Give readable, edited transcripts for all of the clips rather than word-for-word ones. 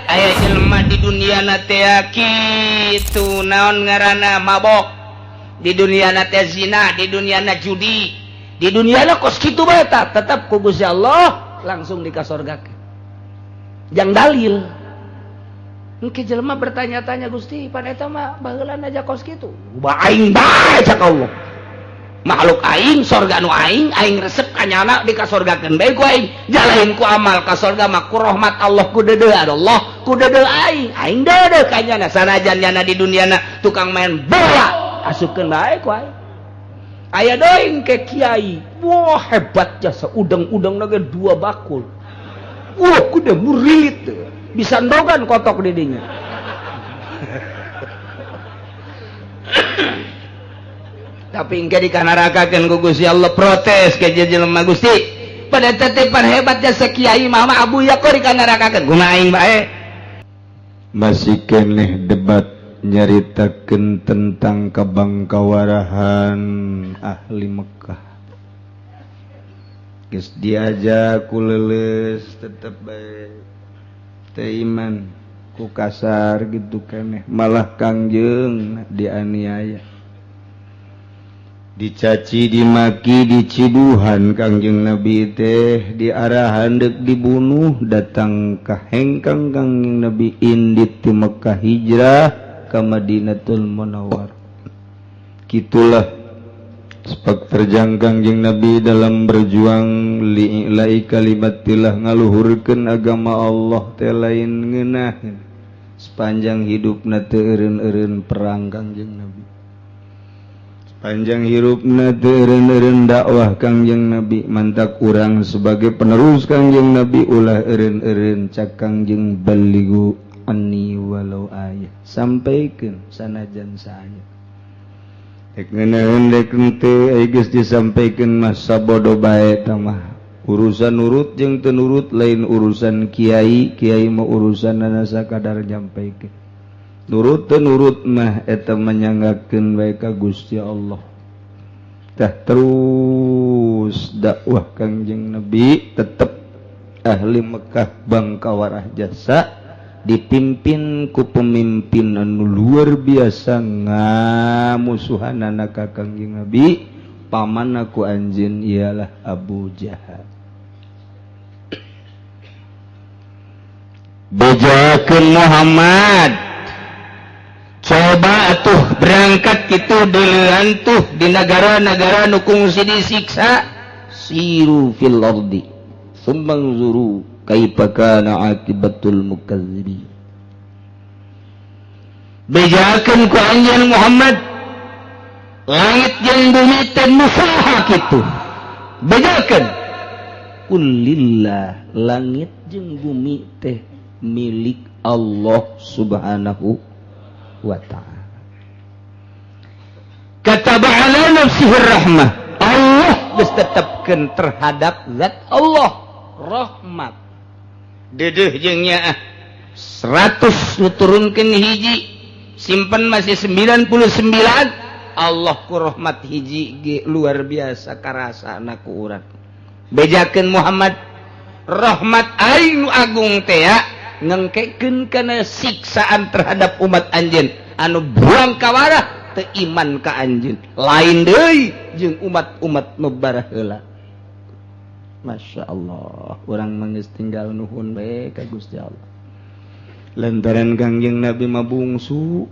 aya jelema di dunia teh kitu naon ngaranna mabok, di dunia teh zina, di dunia judi, di dunia kos kitu bae tetep ku Gusti Allah langsung dikasorgakeun. Jang dalil. Engke jelema bertanya-tanya Gusti, pan eta mah baheula aja kos kitu. Aing bae cak Allah. Makhluk aing, sorga nu aing resep kanyana dikasorgakeun bae ku aing. Jalain ku amal ka sorga mah ku rahmat Allah ku deudeu Allah, ku deudeu aing deudeu kanyana sanajan nyana di duniana tukang main bola, asupkeun bae ku aing. Aya deui ke kiai, wah hebat jasa udang-udang ge 2 bakul. Wah kudu murid bisa ndogan kotok di dinya. Tapi engke dikanarakakeun ku Gusti Allah protes ke jelema Gusti pada tetepan hebat jasa kiai mah abu ya kok dikanarakakeun kumaha aing bae. Masih keneh debat nyaritakeun tentang kabangkawarahan ahli Mekah. Geus diajak ku leuleus tetep bae teu iman ku kasar gitu keneh malah Kangjeng dianiaya. Dicaci dimaki diciduhan Kangjeng Nabi teh diarahan dek dibunuh datang ka hengkang Kangjeng Nabi indit ti Mekah hijrah ka Madinatul Munawwarah. Kitulah sepak terjang Kangjeng Nabi dalam berjuang li'ilai kalimatillah ngaluhurkeun agama Allah teh lain ngeunaheun sepanjang hidupna teu eureun-eureun perang Kangjeng Nabi. Panjang hirupna teu eureun-eureun dakwah Kangjeng Nabi mantak urang sebagai penerus Kangjeng Nabi ulah eureun-eureun cak Kangjeng balighu anni walau ayah sampaikeun sanajan saaya. Dek ngeunaheun dek henteu aya geus disampaikeun mah sabodo bae eta mah. Urusan nurut jeung teu nurut lain urusan kiai, kiai mah urusanna sakadar nyampaikeun. Nurut teu nurut mah eta manyanggakeun bae ka Gusti Allah. Tah terus dakwah Kangjeng Nabi tetep ahli Mekah bangkawarah jasa dipimpin ku pemimpin anu luar biasa ngamusuhanana ka Kangjeng Nabi pamanna ku anjeun ialah Abu Jahal. Bejakeun Muhammad coba atuh berangkat kitu deulean tuh di negara-negara nu kungsi disiksa siru fil ardi tsumma anzuru kaifa kana aqibatul mukazzibin. Bejakeun ku anjeun Muhammad langit jeung bumi teh musaha kitu. Bejakeun kullillah langit jeung bumi teh milik Allah Subhanahu wa ta'ala. Kataba ala nafsihi rahmah. Allah geus tetepkeun terhadap zat Allah rahmat. Deudeuh jeung nya 100 nuturunkeun hiji, simpen masih 99. Allah ku rahmat hiji ge luar biasa karasana ku urang. Bejakeun Muhammad rahmat aing nu agung teh ya ngengkekeun kana siksaan terhadap umat anjeun anu buang kawarah teu iman ka anjeun lain deui jeung umat-umat nu baraheula. Masya Allah urang manggeus tinggal nuhun bae ka Gusti Allah lantaran Kangjeng Nabi mah bungsu.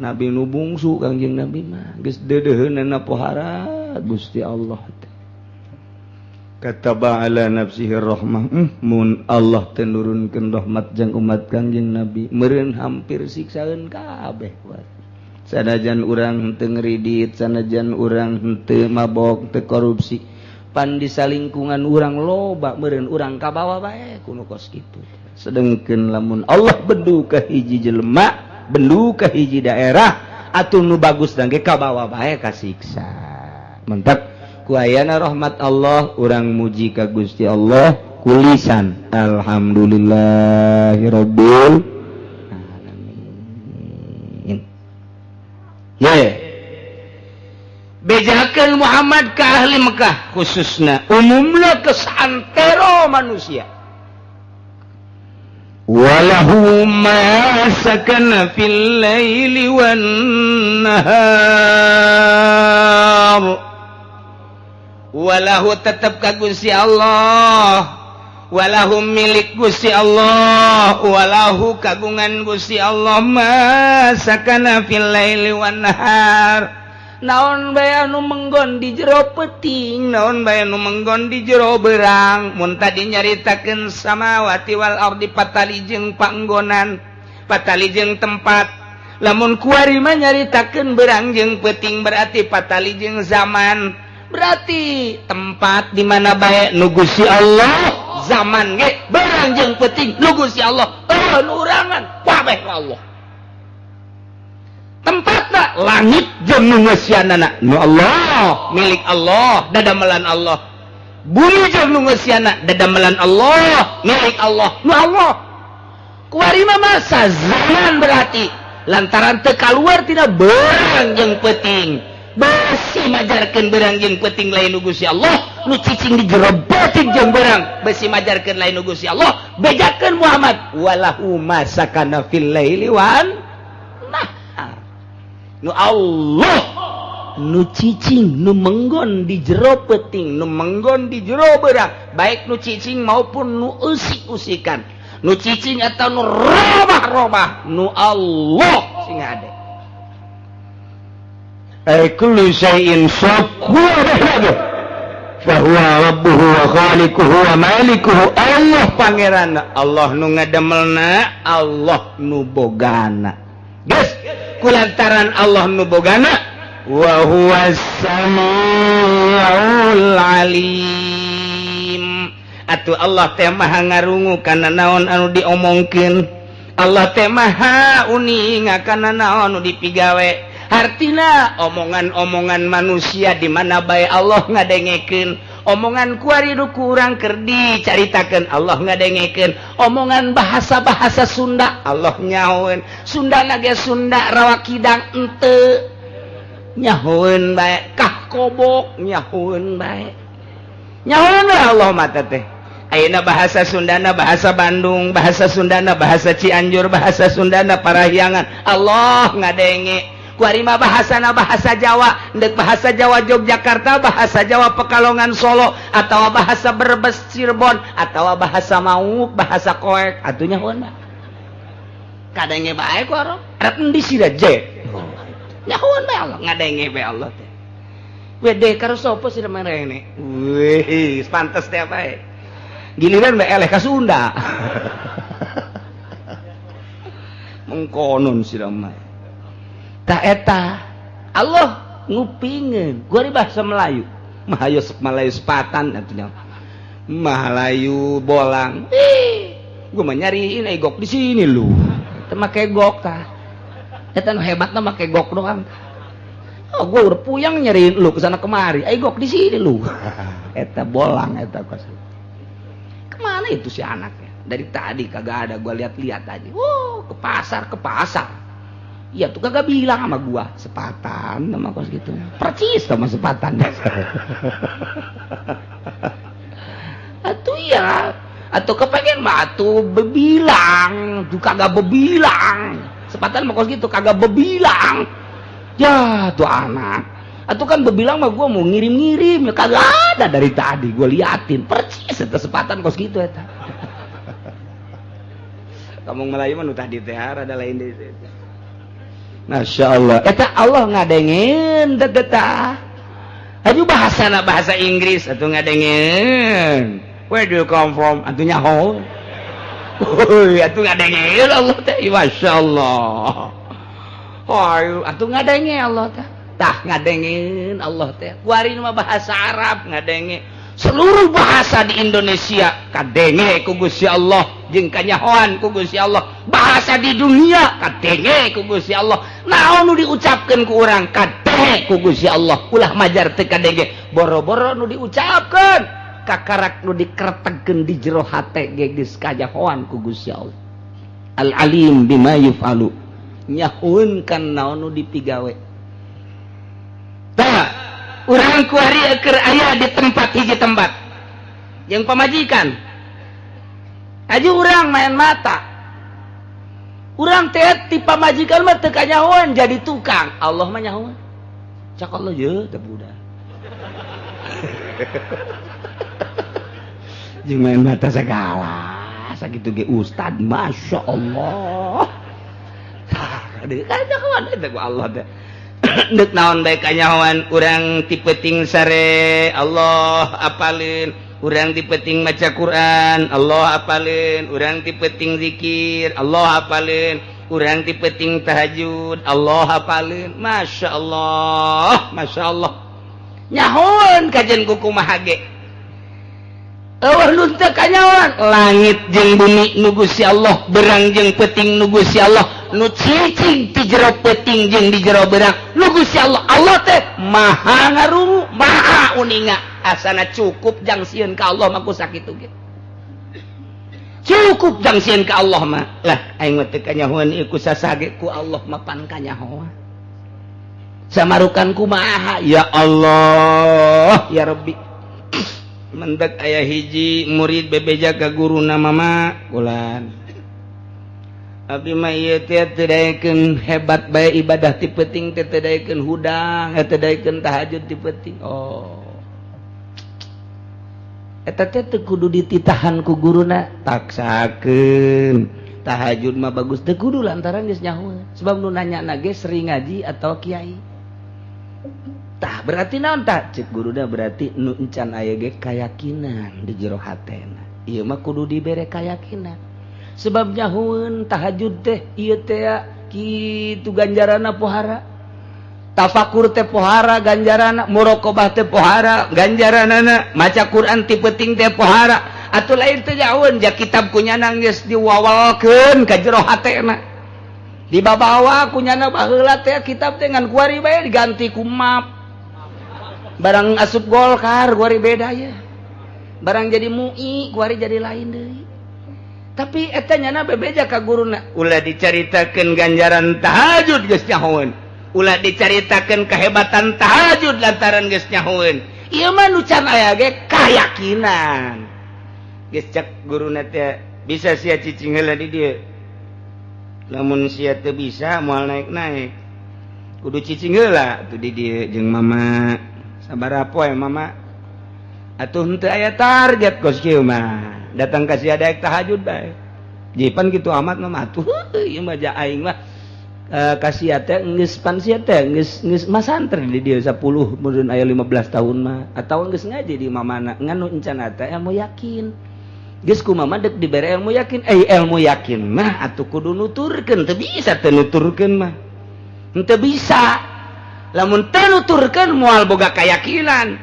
Nabi nu bungsu Kangjeng Nabi mah geus deudeuheunana pohara Gusti Allah. Kataba ala nafsihi rahmah. Mun Allah teu nurunkeun rahmat jeung umat Kangjeng Nabi meureun hampir siksaeun kabeh wae. Sanajan urang teu ngridit, sanajan urang teu mabok, teu korupsi, pan di salingkungan urang loba meureun urang kabawa bae kuno kos kitu. Sedengkeun lamun Allah bendu ka hiji jelema, bendu ka hiji daerah, atuh nu bagus dan ge kabawa bae ka siksa. Mantap. Ku ayana rahmat Allah urang muji ka Gusti Allah kulisan alhamdulillahirabbil alamin. Ye. Bejakeun Muhammad ka ahli Mekah khususna umumna ke santero manusia. walahu ma sakana fil laili wan nahar walahu tetap ka Gusti Allah walahu milik Gusti Allah walahu kagungan Gusti Allah ma sakana fil laili wan nahar naon bae anu menggon di jero peuting naon bae anu menggon di jero beurang mun tadi nyaritakeun samawati wal ardi patali jeung panggonan patali jeung tempat lamun kuari mah nyaritakeun beurang jeung peuting berarti patali jeung zaman berarti tempat di mana bae nu Gusti Allah zaman ge beurang jeung peuting nu Gusti Allah nu urangan kabeh Allah tempatna langit jeung nu ngeusianana nu Allah milik Allah dadamelan Allah bumi jeung nu ngeusianana dadamelan Allah milik Allah nu Allah kuari mah zaman berarti lantaran teu kaluar tina beurang jeung peuting besi majarkeun beurang jeung peuting lain nu Gusti Allah nu cicing di jero batin jeung beurang besi majarkeun lain nu Gusti Allah bejakeun Muhammad walahu masakana fil laili wan nu Allah nu cicing nu menggon di jero peuting nu menggon di jero beurang baik nu cicing maupun nu usik-usikan nu cicing atau nu robah-robah nu Allah sing ade kullu syai'in syaqwa fahuwa rabbuhu wa khaliquhu wa malikuhu Allah pangeranna Allah nu ngademelna Allah nu bogana geus kulantaran Allah nu bogana wa huwas samiul alim atuh Allah teh maha ngarungu kana naon anu diomongkeun Allah teh maha uning kana naon anu dipigawe artina omongan-omongan manusia di mana bae Allah ngadengekeun omongan kuari nu kurang keur dicaritakeun Allah ngadengekeun omongan bahasa-bahasa Sunda Allah nyahoeun Sundana ge Sunda rawa kidang henteu nyahoeun bae kah kobok nyahoeun bae nyahoeun Allah mata teh ayeuna bahasa Sundana bahasa Bandung bahasa Sundana bahasa Cianjur bahasa Sundana Parahyangan Allah ngadenge kuari mah bahasana bahasa Jawa ndek bahasa Jawa Yogyakarta bahasa Jawa Pekalongan Solo atawa bahasa Brebes Cirebon atawa bahasa Mauk bahasa Koek atunya hon mah kadenge bae ku arep endi sira je nyahoeun bae Allah ngadenge bae Allah teh wede karo sapa sira marene wih pantes teh bae giliran bae eleh ka Sunda mengkonon sira mah tak eta Allah ngupingeun gua di bahasa Melayu Melayu sepatan atunya Melayu bolang gua mah nyariin egok di sini lu teu make gok tah eta nu hebatna make gok doang oh gua udah puyang nyariin lu kesana kemari egok di sini lu eta bolang eta kos kemana itu si anaknya dari tadi kagak ada gua lihat-lihat aja ke pasar iya tuh kagak bilang sama gua sepatan sama kos gitu percis sama sepatan atuh iya atuh kepengen mah atuh bebilang tuh kagak bebilang sepatan sama kos gitu kagak bebilang ya tuh anak atuh kan bebilang mah gua mau ngirim-ngirim ya kagak ada dari tadi gua liatin percis eta sepatan kos gitu eta kamu Melayu mah nu tadi teh ada lain deui Masya Allah eta Allah ngadengeun teteh aju bahasana bahasa Inggris atuh ngadengeun where do you come from atuh nyaho atuh ngadengeun Allah teh Masya Allah atuh ngadenge Allah teh tah ngadengeun Allah teh kuari mah bahasa Arab ngadenge seluruh bahasa di Indonesia kadenge ku Gusti Allah jeung kanyahoan ku Gusti Allah bahasa di dunia kadenge ku Gusti Allah naon nu diucapkeun ku urang kadenge ku Gusti Allah ulah majar teu kadenge boro-boro nu diucapkeun kakarak nu dikretegkeun di jero hate ge geus kanyahoan ku Gusti Allah al alim bima yufalu nyahoeun kan naon nu dipigawe tah urang kuari keur aya di tempat hiji tempat yang pamajikan aja urang main mata urang teh ti pamajikan mah teu kanyahoan jadi tukang. Allah mah nyahoan. Cak Allah ye teu budak. Jeung main mata segala. Sakitu ge ustad, masya Allah. Kanyahoan eta ku Allah teh. Deuk naon bae kanyahoan urang ti peuting sare Allah apalin, urang ti peuting maca Quran Allah apalin, urang ti peuting zikir Allah apalin, urang ti peuting tahajud Allah apalin. Masya Allah, masya Allah. Nyahoan kajen kumaha ge. Eueuh nu teu kanyahoan langit jeung bumi nu Gusti Allah, berang jeung peuting nu Gusti Allah, nu cicing ti jero peuting jeung di jero berang nu Gusti Allah. Allah teh maha ngarungu, maha uninga, asana cukup jang sieun ka Allah mah ku sakitu ge. Cukup jang sieun ka Allah mah. Lah aing mah teu kanyahoan ieu ku sasage ku Allah mah pan kanyahoan. Samarukan kumaha? Ya Allah, ya Rabbi. Mendak aya hiji murid bebeja ka guruna mama kulan. Abdi mah ieu teh teu daekeun hebat bae ibadah ti peuting teh teu daekeun hudang, teu daekeun tahajud ti peuting. Oh. Eta teh teu kudu dititahan ku guruna, taksakeun. Tahajud mah bagus teu kudu lantaran geus nyahoan. Sebab nu nanya ge sering ngaji atau kiai. Tah berarti naon tah cek guruna berarti nu encan aya ge kayakinan di jero hatena. Ieu mah kudu dibere kayakinan. Sebab nyahoeun tahajud teh ieu teh kitu ganjaranna pohara. Tafakur teh pohara ganjaranna, muraqabah teh pohara ganjaranna, maca Quran ti peuting teh pohara. Atuh lain teh nyahoeun ja kitab kunyana geus diwawalkeun ka jero hatena. Dibabawa kunyana baheula teh kitab teh ngan kuari bae diganti ku map. Barang asup Golkar kuari beda ya. Barang jadi MUI kuari jadi lain deui. Tapi eta nyana bebeja ka guruna. Ulah dicaritakeun ganjaran tahajud geus nyahoeun. Ulah dicaritakeun kehebatan tahajud lantaran geus nyahoeun. Ieu mah nu can aya ge kayakinan. Geus cek guruna teh bisa sia cicing heula di dieu. Lamun sia teu bisa moal naik-naik. Kudu cicing heula tuh di dieu jeung mama. Sabaraha poe mama? Atuh henteu aya target kos kieu mah. Datang ka sia daek tahajud bae. Jipan kitu amat mah atuh ieu mah ja aing mah ka sia teh geus pan sia teh geus masantri di dieu 10 meureun aya 15 tahun mah atawa geus ngaji di mamana nganu encan teh ilmu yakin. Geus ku mama deuk dibere ilmu yakin. Ilmu yakin mah atuh kudu nuturkeun, teu bisa teu nuturkeun mah. Henteu bisa. Lamun teu nuturkeun moal boga kayakinan.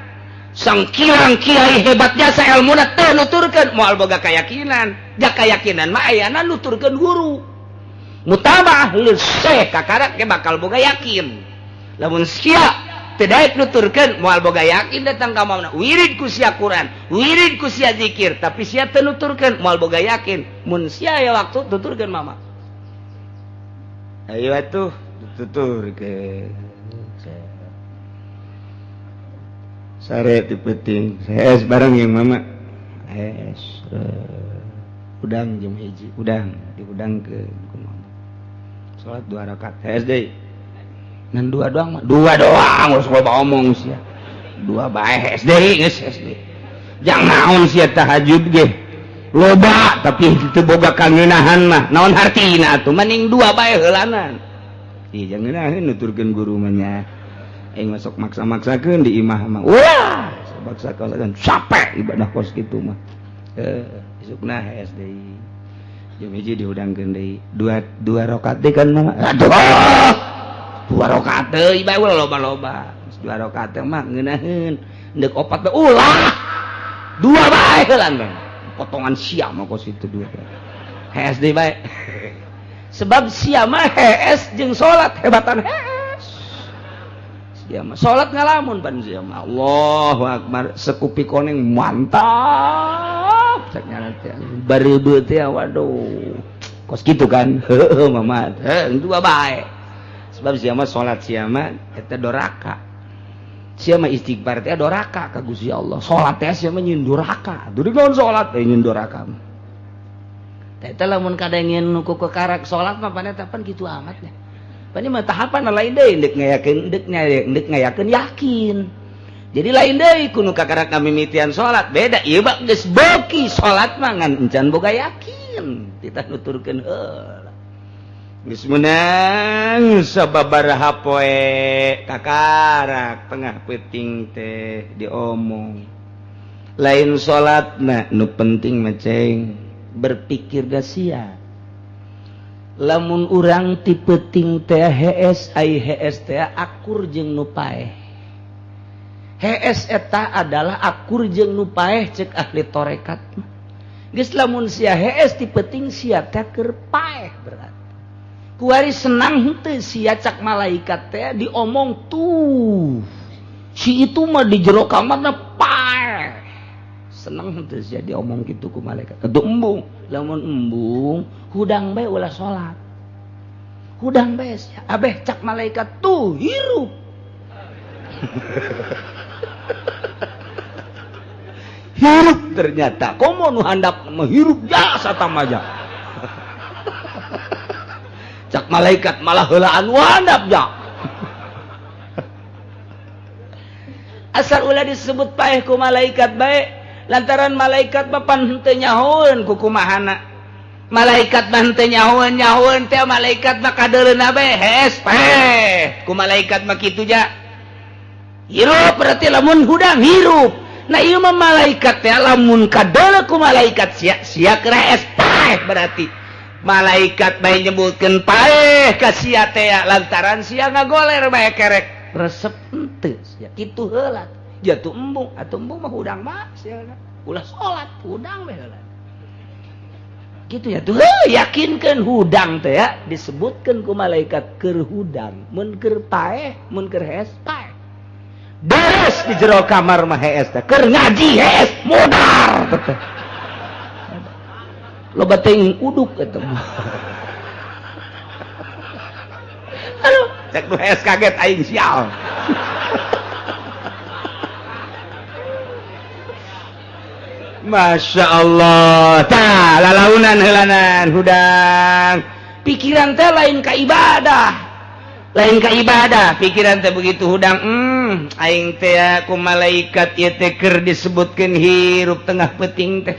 Sang kirang kiai hebat jasa ilmuna teu nuturkeun moal boga kayakinan. Da kayakinan mah ayana nuturkeun guru. Mutabah leuh syekh kakarak ge bakal boga yakin. Lamun sia teu daek nuturkeun moal boga yakin datang ka mamana. Wirid ku sia Quran, wirid ku sia zikir, tapi sia teu nuturkeun moal boga yakin. Mun sia aya waktu tuturkeun mama. Ayo atuh tuturkeun. Sare ti peuting, es bareng yang mama. Es udang jam hiji, udang diudangkeun ku mama. Salat 2 rakaat. Es deui. Ngan 2 doang mah. 2 doang geus loba omong sia. 2 bae es deui geus es deui. Jang naon sia tahajud ge. Loba tapi teu boga kangeunahan mah. Naon hartina atuh mending 2 bae heulanan. Ih jangan ngeunaheun nuturkeun guru mah nya. Aing masuk maksa-maksakeun di imah mah. Wah, maksa-maksakeun capek ibadah kos kitu mah. Isukna SD. Jam hiji diudangkeun deui. 2 rakaat deui kan mah. Aduh. 2 rakaat deui bae ulah loba-loba. 2 rakaat mah ngeunaheun. Deuk 4 bae ulah. 2 bae heula mah. Potongan sia mah kos itu 2. SD bae. Sebab sia mah HS jeung salat hebatan HS. Ya mah salat ngalamun pan sia mah Allahu Akbar sekupi koneng mantap cek nyana teh bareubeu teh waduh kos kitu kan heueuh mama heuh 2 bae sebab sia mah salat sia mah eta doraka sia mah istighfar teh doraka ka Gusti Allah salat teh sia mah nyeun doraka dudu naon salat teh nyeun doraka Eta lamun kadangin nuku ke karak salat mah panetapan kitu amat nya. Pani mah tahapan lain deui deuk ngayakeun yakin. Jadi lain deui kudu ka karak mimitian salat beda ieu mah geus beuki salat mah ngan encan boga yakin. Kita nuturkeun heula. Geus meunang sababaraha poe ka karak tengah peuting teh diomong. Lain salatna nu penting mah ceng berpikir gak sia lamun urang ti peuting teh hees ai hees teh akur jeung nu paeh hees eta adalah akur jeung nu paeh ceuk ahli tarekat geus lamun sia hees ti peuting sia teh keur paeh berarti kuari senang henteu sia cak malaikat teh diomong tuh si itu mah di jero kamarna paeh senang henteu sia diomong kitu ku malaikat kudu embung lamun embung hudang bae ulah salat hudang bae sia abeh cak malaikat tuh hirup hirup ternyata komo nu handap menghirup jasa tamaja cak malaikat malah heulaan handap ja asal ulah disebut paeh ku malaikat bae lantaran malaikat papan henteu nyahoeun ku kumahana malaikat mah henteu nyahoeun teh malaikat mah kadeureuna bae hees paeh ku malaikat mah kitu ja hirup berarti lamun hudang hirup nah ieu mah malaikat teh lamun kadeuleu ku malaikat sia keur hees paeh berarti malaikat bae nyebutkeun paeh ka sia teh lantaran sia ngagoler bae kerek resep henteu sia kitu heula jatuh embung atau embung mah hudang mah sia ulah salat hudang we heula kitu ya tuh yakinkeun hudang teh ya disebutkeun ku malaikat keur hudang mun keur paeh mun keur hees paeh beres di jero kamar mah hees teh keur ngaji hees modar teh loba teuing uduk eta mah aduh cek nu hees kaget aing sial Masya Allah tah lalaunan heulanan hudang pikiran teh lain ka ibadah pikiran teh begitu hudang aing teh ku malaikat ieu teh keur disebutkeun hirup tengah peuting teh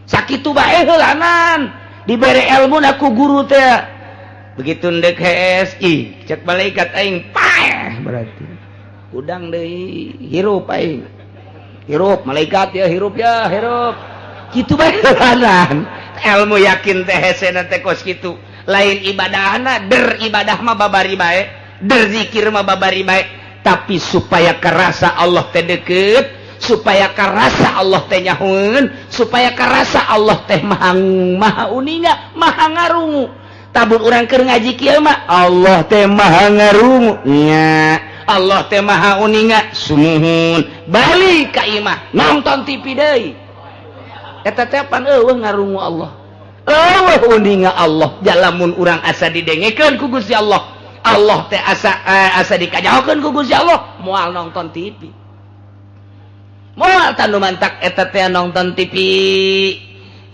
sakitu bae heulanan dibere ilmu ku guru teh begitu ndek hees cek malaikat aing paeh berarti hudang deui hirup aing hirup malaikat ya hirup kitu bae heulanan ilmu yakin teh hesena teh kos kitu lain ibadahna der ibadah mah babari bae der zikir mah babari bae tapi supaya karasa Allah teh deukeut supaya karasa Allah teh nyahoeun supaya karasa Allah teh maha uninga maha ngarungu tabun urang keur ngaji kieu mah Allah teh maha ngarungu nya Allah teh maha uninga sumuhun balik ka imah nonton TV deui eta teh pan eueuh ngarungu Allah eueuh uninga Allah jalamun urang asa didengekeun ku Gusti Allah Allah teh asa dikajahokeun ku Gusti Allah moal nonton TV moal tanu mantak eta teh nonton TV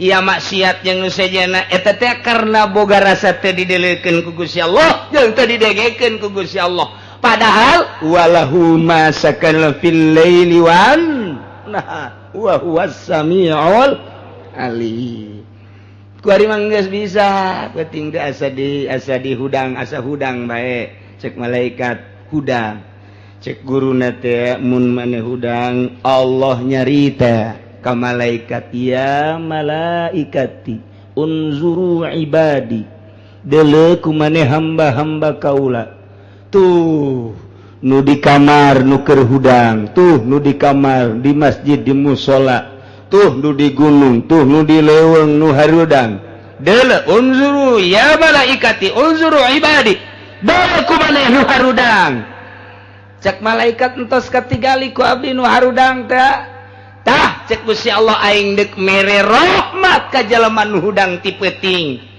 ieu maksiat jeung nu sejana eta teh karena boga rasa teh dideleukeun ku Gusti Allah jeung teh didengekeun ku Gusti Allah padahal walahu ma sakana fil laili wan nah wa huwas samiul alim kuari mah geus bisa penting teh asa di hudang asa hudang bae cek malaikat hudang cek guruna teh mun maneh hudang Allah nyarita ka malaikat ya malaikati unzuru ibadi deuleu ku maneh hamba-hamba kaula tuh nu di kamar nu keur hudang tuh nu di kamar di masjid di musola tuh nu di gunung tuh nu di leuweung nu harudang deuleu unzuru ya malaikati unzuru ibadi deuleu ku maneh nu harudang cek malaikat entos katigali ku abdi nu harudang tah cek Gusti Allah aing deuk mere rahmat ka jalema nu hudang ti peuting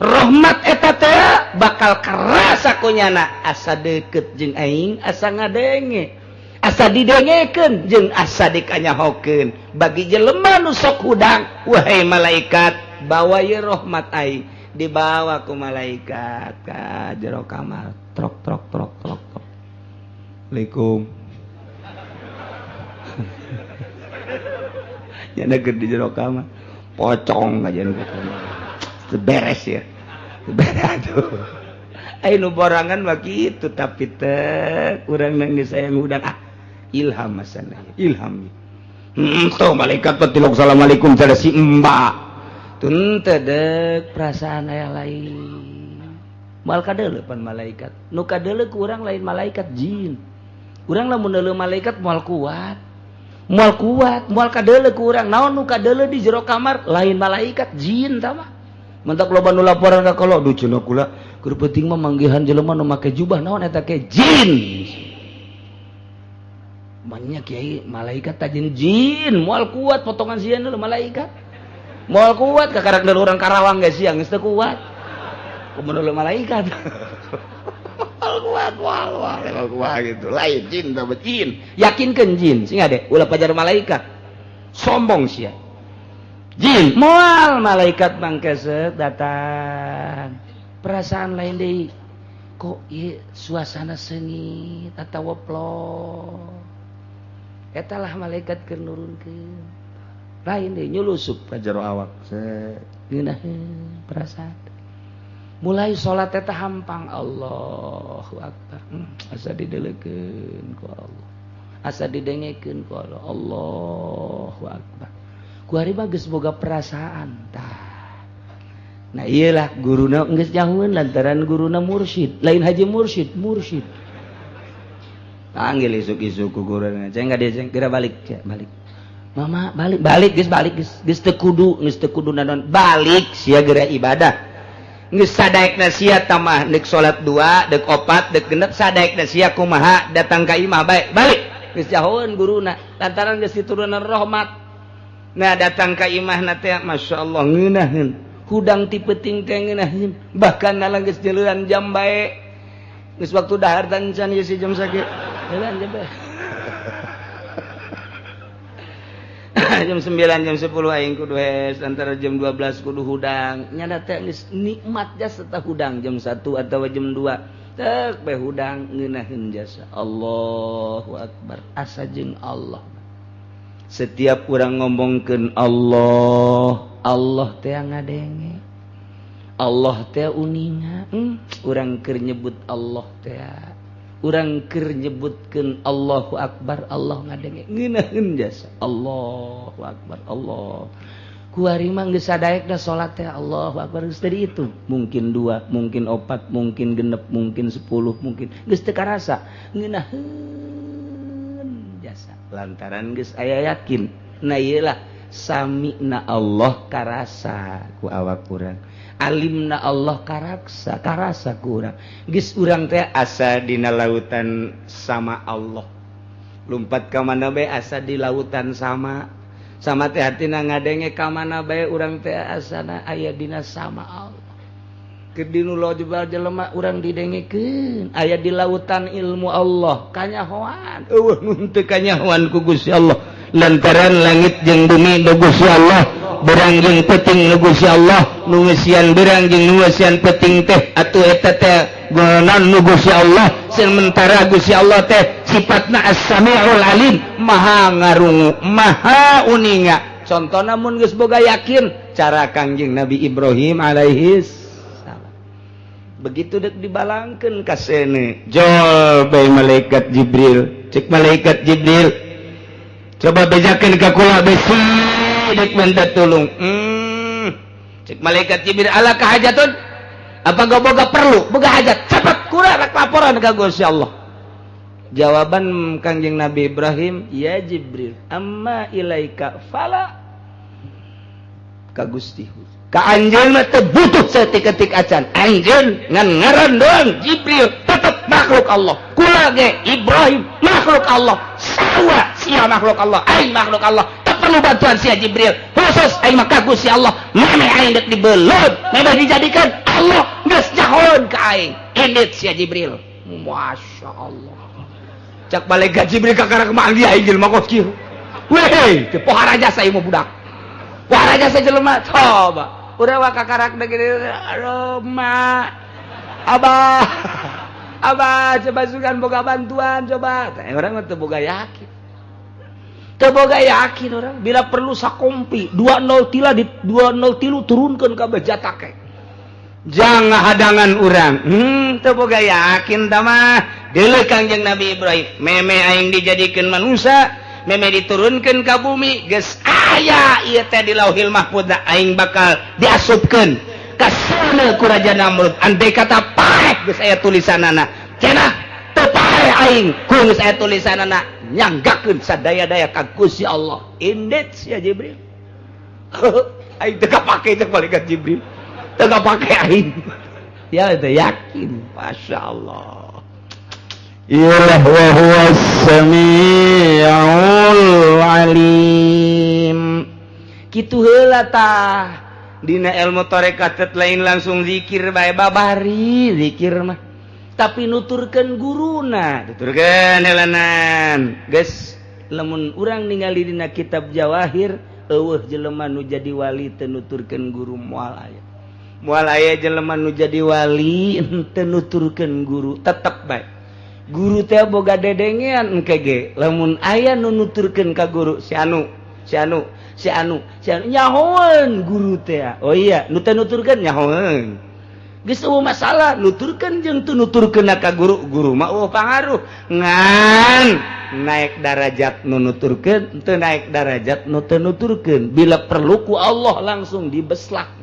rahmat eta teh bakal karasa kunyana asa deukeut jeung aing asa ngadenge asa didengekeun jeung asa dikanyahokeun bagi jelema nu sok hudang wahai malaikat bawa ye rahmat aing dibawa ku malaikat ka jero kamar trok trok trok trok trok Assalamualaikum nya gede di jero kamar pocong aja nu beres ya beres aduh ai nu borangan mah kitu tapi teh urang nangis sayang udang ilham masana ilham tuh malaikat petilok assalamualaikum tada si mbak tun tedek perasaan aya lain moal kadeuleu pan malaikat nu kadeuleu ku urang lain malaikat jin urang lamun deuleu malaikat moal kuat moal kadeuleu ku urang naon nu kadeuleu di jero kamar lain malaikat jin tah mah mentak loba nu laporan ka kolo duh cenah kula keur penting mah manggihan jelema nu make jubah naon eta ke jin banyak kiai malaikat tajin jin moal kuat potongan sieun dulu malaikat moal kuat kakarak deuleu urang Karawang geus siang geus teu kuat kumaha deuleu malaikat moal kuat gitu lain jin tah jin yakinkeun jin sing ade ulah pajar malaikat sombong sia jin moal malaikat mangkeset datang perasaan lain deui kok ieu suasana seungit atawa plong eta lah malaikat keur nurunkeun lain deui nyulusup ka jero awak ngeunaheun perasaan mulai salat eta hampang Allahu akbar asa didelekeun ku Allah asa didengekeun ku Allah Allahu akbar ku ari mah geus boga perasaan tah nah iyalah guruna geus nyahoeun lantaran guruna mursyid lain haji mursyid panggil isuk-isuk ku guruna ceng dia ceng kira balik cek balik mama balik geus teu kudu naon balik sia geura ibadah geus sadaekna sia tamah deuk salat 2 deuk 4 deuk 6 sadaekna sia kumaha datang ka imah bae balik geus jahoeun guruna lantaran geus diturunan rahmat nah datang ka imahna teh masyaallah ngeunaheun hudang ti peuting teh ngeunaheun bahkan nalang geus jeleuan jam bae geus waktu dahar tan can ieu si jam sakieu jeleuan jam bae jam 9 jam 10 aing kudu hes antara jam 12 kudu hudang nyana teh geus nikmat jasa teh hudang jam 1 atawa jam 2 teh bae hudang ngeunaheun jasa Allahu akbar asa jeung Allah setiap urang ngomongkeun Allah teh ngadenge Allah teh uninga urang keur nyebut Allah teh urang keur nyebutkeun Allahu akbar Allah ngadenge ngeunaheun jasa Allahu akbar Allah ku ari mah geus sadaekna salat teh Allahu akbar geus tadi itu mungkin 2 mungkin 4 mungkin 6 mungkin 10 mungkin geus teu karasa ngeunaheun jasa lantaran geus aya yakin nah iyalah sami'na Allah karasa ku awak urang alimna Allah karasa ku urang geus urang teh asa dina lautan sama Allah lumpat ka mana bae asa di lautan sama teh hatina ngadenge ka mana bae urang teh asana aya dina sama Allah keur dinu lojebal jelema urang didengekeun aya di lautan ilmu Allah kanyahoan eueuh nun teu kanyahoan ku Gusti Allah lantaran langit jeung bumi nu Gusti Allah berang jeung peuting nu Gusti Allah nu ngeusian berang jeung nu ngeusian peuting teh atuh eta teh gonan nu Gusti Allah sementara Gusti Allah teh sifatna as-sami'ul alim maha ngarungu maha uninga contona mun geus boga yakin cara Kangjeng Nabi Ibrahim alaihi salam begitu dek dibalangkeun ka sene jol bae malaikat Jibril cek malaikat Jibril coba bejakeun ka kula besi dek minta tulung cek malaikat Jibril ala kahajatun apa gak boga perlu boga hajat cepet kura rek laporan ka Gusti Allah jawaban Kangjeng Nabi Ibrahim ya Jibril amma ilaika fala ka Gusti ka anjeun mah teu butuh saeutik-eutik acan anjeun ngan ngaran doang Jibril tetep makhluk Allah kula ge Ibrahim makhluk Allah sawa sia makhluk Allah aing makhluk Allah teu perlu bantuan sia Jibril khusus aing mah ka Gusti Allah mane aing dek dibeuleuh mane dijadikeun Allah geus nyahoeun ka aing indit sia Jibril masyaallah cak malaikat Jibril kakara kemanggi aing jelema kos kieu weh teu pohara jasa ieu mah budak pohara jasa jelema coba urang kakakarak gini Roma abah abah coba sugan boga bantuan coba orang teu boga yakin orang bila perlu sakompi 20 tila di 20 tilu turunkeun ka bejatake jangan hadangan urang teu boga yakin tah mah deuleu Kangjeng Nabi Ibrahim meme aing dijadikeun manusia meme diturunkeun ka bumi geus aya ieu teh di Lauhil Mahfuz aing bakal diasupkeun ka sana ku Raja Namrud andai kata paek geus aya tulisanana cenah teu paek aing ku geus aya tulisanana nyanggakeun sadaya-daya ka Gusti Allah indet sia Jibril aing teu kapake teh malaikat Jibril teu kapake aing ya teh yakin masyaallah Ilah wa huwas samiul alim kitu heula tah dina ilmu tarekat lain langsung zikir bae babari zikir mah tapi nuturkeun guruna tuturkeun helanan geus lamun urang ningali dina kitab Jawahir eueuh jelema nu jadi wali teu nuturkeun guru moal aya jelema nu jadi wali teu nuturkeun guru tetep bae guru teh boga dedengean engke ge lamun aya nu nuturkeun ka guru si anu nyahoeun guru teh oh iya nu teh nuturkeun nyahoeun geus eueuh masalah nuturkeun jeung teu nuturkeun ka guru mah eueuh pangaruh ngan naik darajat nu nuturkeun teu naik darajat nu teu nuturkeun bila perlu ku Allah langsung dibeslak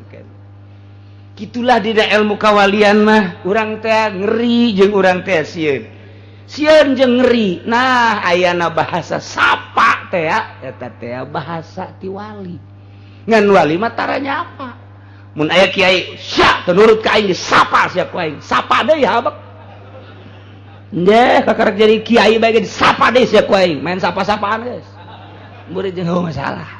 kitulah dina ilmu kawalian mah urang teh ngeri jeung urang teh sieun jeung ngeri nah ayana bahasa sapa teh eta teh bahasa ti wali ngan wali mah taranya apa mun aya kiai sia teu nurut ka aing disapa sia ku aing sapa deui habak ndeh kakarek jadi kiai bae disapa deui sia ku aing main sapa-sapaan geus murid jeung masalah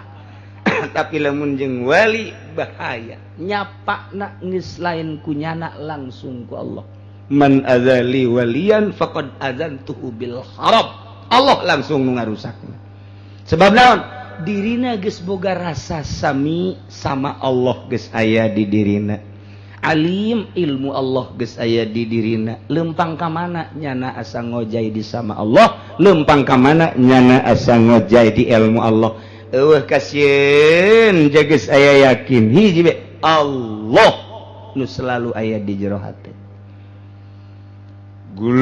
tapi lamun jeung wali bahaya nyapana geus lain kunyana langsung ku Allah man azali waliyan faqad azantuhu bil harab Allah langsung nu ngarusakna sebab naon dirina geus boga rasa sami sama Allah geus aya di dirina alim ilmu Allah geus aya di dirina lempang ka mana nyana asa ngojay di sama Allah lempang ka mana nyana asa ngojay di ilmu Allah eueuh kasieun geus aya yakin hiji be Allah nu selalu aya di jero hati Qul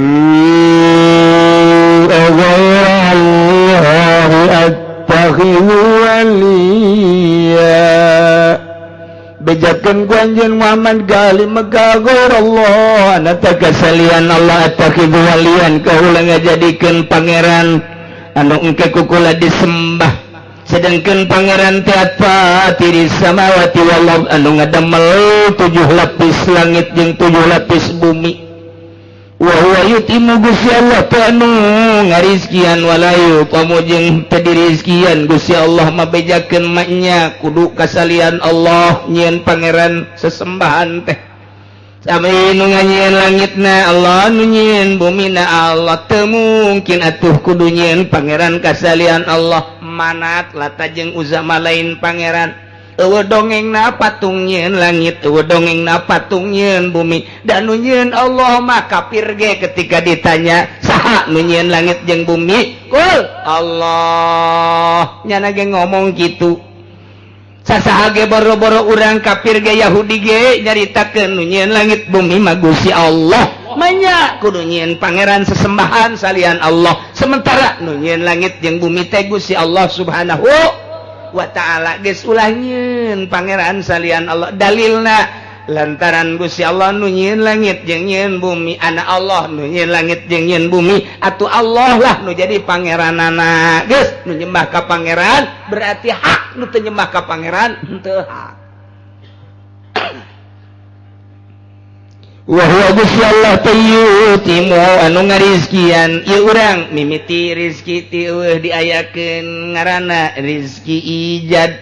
aghayrallahi attakhidhu waliya bejakeun ku anjeun Muhammad gali megagor Allah anata kasalian Allah attakhidhu waliyan kaula ngajadikeun pangeran anu engke kukula disembah sedangkeun pangeran teh atiri samawati wal ard anu ngadamel 7 lapis langit jeung 7 lapis bumi wa huwa yutimu Gusti Allah teh anu ngarizkian walayu kamu jeung teu dirizkian Gusti Allah mah bejakeun maknya kudu kasalian Allah nyieun pangeran sesembahan teh sami nu nganyieun langitna Allah nu nyieun bumina Allah teu mungkin atuh kudu nyieun pangeran kasalian Allah manat lata jeung uzama lain pangeran eueuh dongengna patung nyieun langit eueuh dongengna patung nyieun bumi dan nu nyieun Allah mah kafir ge ketika ditanya saha nu nyieun langit jeung bumi kul Allah nyana ge ngomong kitu sasaha ge boro-boro urang kafir ge Yahudi ge nyaritakeun nu nyieun langit bumi mah Gusti Allah manya kudu nyieun pangeran sesembahan salian Allah sementara nu nyieun langit jeung bumi teh Gusti Allah subhanahu wa ta'ala geus ulah nyieun pangeran salian Allah dalilna lantaran Gusti Allah nu nyieun langit jeung nyieun bumi ana Allah nu nyieun langit jeung nyieun bumi atuh Allah lah nu jadi pangeranana geus nu nyembah ka pangeran berarti hak nu teu nyembah ka pangeran henteu hak wa huwa Gusti Allah tayyutimu anu ngarizkian ieu urang mimiti rezeki ti eueuh diayakeun ngaranna rezeki ijad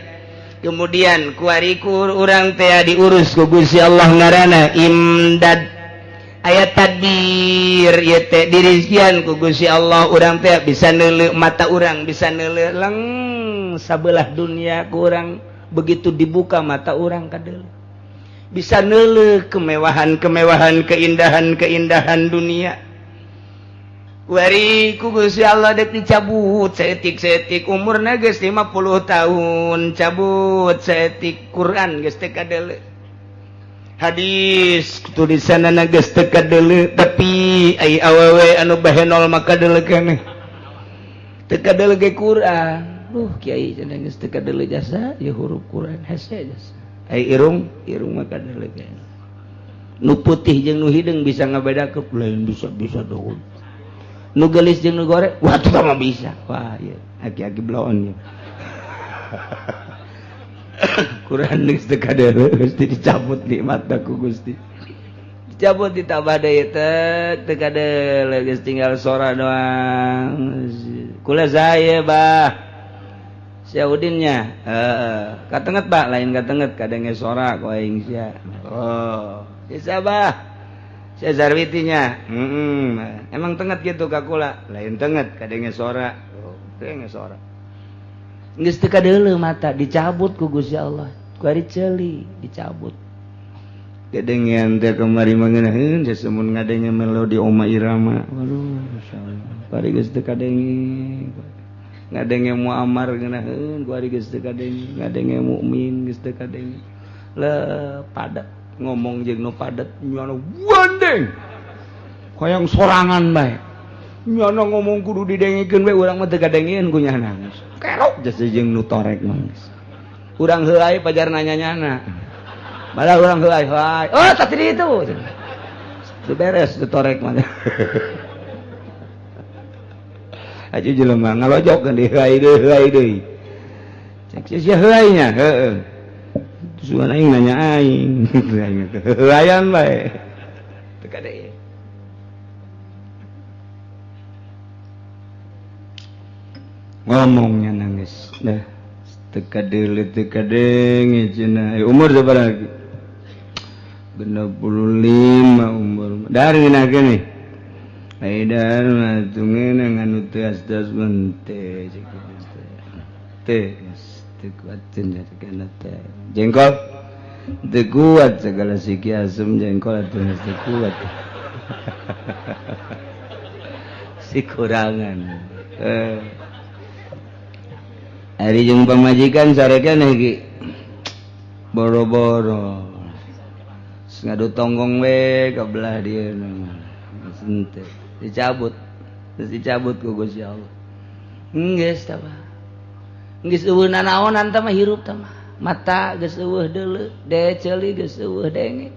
kemudian kuariku urang teh diurus ku Gusti Allah ngaranna imdad aya tadbir ieu teh dirizkian ku Gusti Allah urang teh bisa neuleuh mata urang bisa neuleuh lang sabelah dunia ku urang begitu dibuka mata urang ka deuleu bisa neuleuh kemewahan-kemewahan, keindahan-keindahan dunia. Wari ku Gusti Allah dek dicabut saeutik-saeutik umurna geus 50 tahun, cabut saeutik Quran geus teu kadeuleu. Hadis tulisanna geus teu kadeuleu, tapi ai awewe anu bahenol mah kadeuleu keneh. Teu kadeuleu ge Quran. Kiai cenah geus teu kadeuleu jasa, ya huruf Quran hese jasa. Ai irung mah kadeuleu keneh. Nu putih jeung nu hideung bisa ngabedakeun, lain bisa daun. Nu gelis jeung nu goreng, wah itu mah bisa. Wah, iya, aki-aki bloon ya. Quran geus teu kadeuleu, geus dicabut nikmatna ku Gusti. Dicabut ditambah deui teu kadeuleu, geus tinggal sora doang. Kula saya, Bah. Syaudinnya, katenget, Bah, lain katenget kadenge sora ku aing sia. Oh, bisa, Bah. Saya Zarwitinya, emang tenget gitu kakula, lain tenget, kadenge sora, kadenge sora. Geus teu kadeuleu mata dicabut ku Gusti Allah, ku ari ceuli dicabut. Kadengean teh kemari mangeuneuheun sasemun ngadenge melodi Oma Irama. Waduh, masyaallah. Pari geus teu kadenge. Ngadenge muamar ngeunaheun, ku ari geus teu kadenge, ngadenge mukmin geus teu kadenge. Le padat ngomong jeung nu padet nyana wandeng hoyong sorangan bae nyana ngomong kudu didengekeun we urang mah teu kadengeun ku nyana kerok jasa jeung nu torek mah urang heulai pajar nanya-nyana malah urang heulai oh tadi itu teu beres teu torek mah aju jelema ngalojokkeun di heulai deui cek sia heulai nya heueuh sugan aing nanya aing layan bae teu kade ngomongnya nangis dah teu kadeuleu teu kadenge cenah umur sabaraha lagi 65 umur dari nakeun nih aidar matungeun nganu teu asdas mente cek teh teu kuat cenah kana teh jengkol teu kuat segala siki asem jengkol teu kuat si kurangan ari jeung pamajikan sarekan iki boro-boro ngadu tonggong we ka belah dieu sente dicabut ku Gusti Allah geus tah geus eueuh nanaonan tah mah hirup tah mah mata geus eueuh deuleu de ceuli geus eueuh denge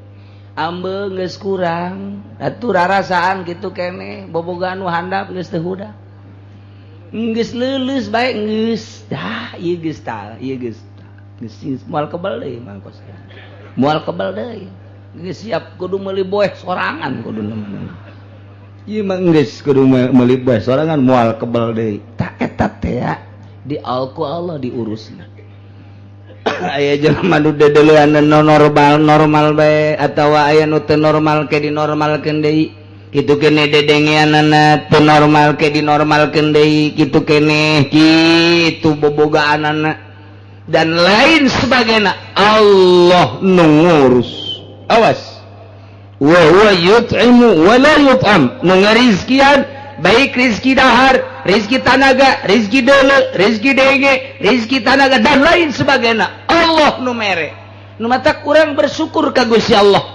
ambeung geus kurang atuh rarasaan kitu keneh bobogan nu handap geus teu hudak geus leuleus bae geus dah ieu geus tah ieu geus moal kebal deui mangkos moal kebal deui geus siap kudu meuli boeh sorangan kudu nemen ieu mah geus kudu meuli boeh sorangan moal kebal deui tah eta teh di Allah diurusna aya jelema nu dedeleuan normal bae atawa aya nu teu normal ke dinormalkeun deui kitu keneh dedengeanana teu normal ke dinormalkeun deui kitu keneh kitu bobogaanana dan lain sebagainya Allah nu ngurus awas wa huwa yut'imu wa la yut'am nu ngarizkian baik rezeki dahar, rezeki tanaga, rezeki deuleu, rezeki denge, rezeki tanaga dan lain sebagainya. Allah nu mere. Nu mata urang bersyukur ka Gusti Allah.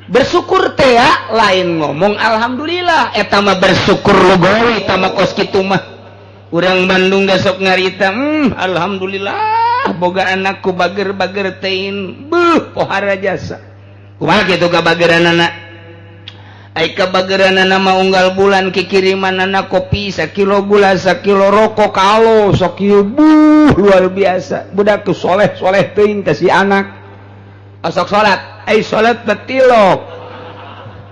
Bersyukur teh lain ngomong alhamdulillah, eta mah bersyukur lugawi eta mah kos kitu mah. Urang Bandung da sok ngarita, alhamdulillah boga anakku bager-bager tein, beuh pohara jasa. Kumaha kitu ka bageranana? Aika bageranana mah unggal bulan kikirimanana kopi 1 kilo gula 1 kilo rokok kalo sakieu luar biasa budak tu soleh teuing ka si anak asok salat salat betilok